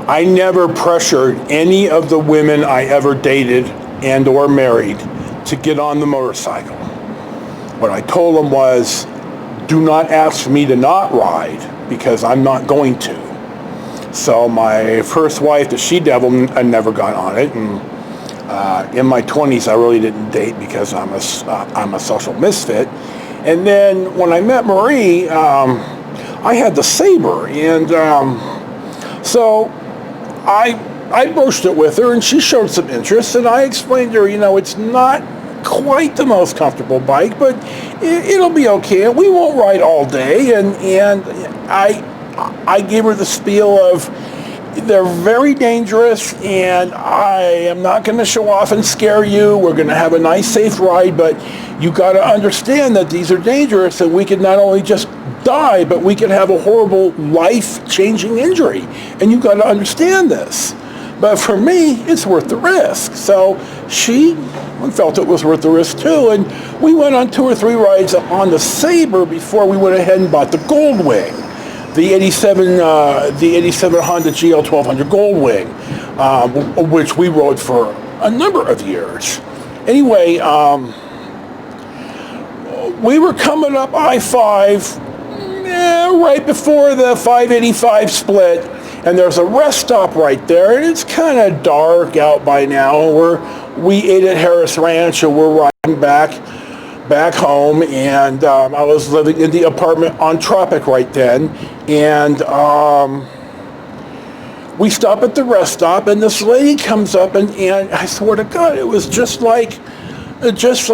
I never pressured any of the women I ever dated and or married to get on the motorcycle. What I told them was, do not ask me to not ride because I'm not going to. So my first wife, the she-devil, I never got on it. And in my 20s, I really didn't date because I'm a social misfit. And then when I met Marie, I had the Sabre. And so I broached it with her, and she showed some interest. And I explained to her, it's not quite the most comfortable bike, but it'll be okay. We won't ride all day. And I gave her the spiel of, they're very dangerous, and I am not going to show off and scare you. We're going to have a nice, safe ride, but you got to understand that these are dangerous, and we could not only just die, but we could have a horrible, life-changing injury. And you got to understand this. But for me, it's worth the risk. So she felt it was worth the risk too, and we went on 2 or 3 rides on the Sabre before we went ahead and bought the Goldwing. The 87 Honda GL 1200 Goldwing, which we rode for a number of years. Anyway, we were coming up I-5 right before the 585 split, and there's a rest stop right there, and it's kind of dark out by now. We ate at Harris Ranch, and we're riding back home, and I was living in the apartment on Tropic right then, and we stop at the rest stop, and this lady comes up, and I swear to God, it was just like Mrs.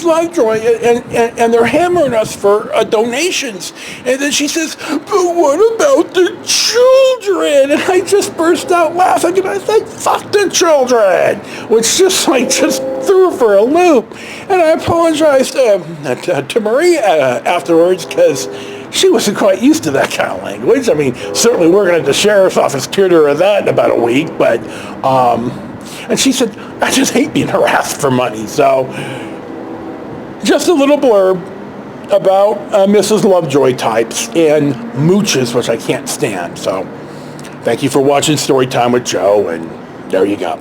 Lovejoy, and they're hammering us for donations. And then she says, but what about the children? And I just burst out laughing, and I said, fuck the children, which just threw her for a loop. And I apologized to Marie afterwards, because she wasn't quite used to that kind of language. I mean, certainly working at the sheriff's office cured her of that in about a week, but and she said, I just hate being harassed for money. So just a little blurb about Mrs. Lovejoy types and mooches, which I can't stand. So thank you for watching Storytime with Joe, and there you go.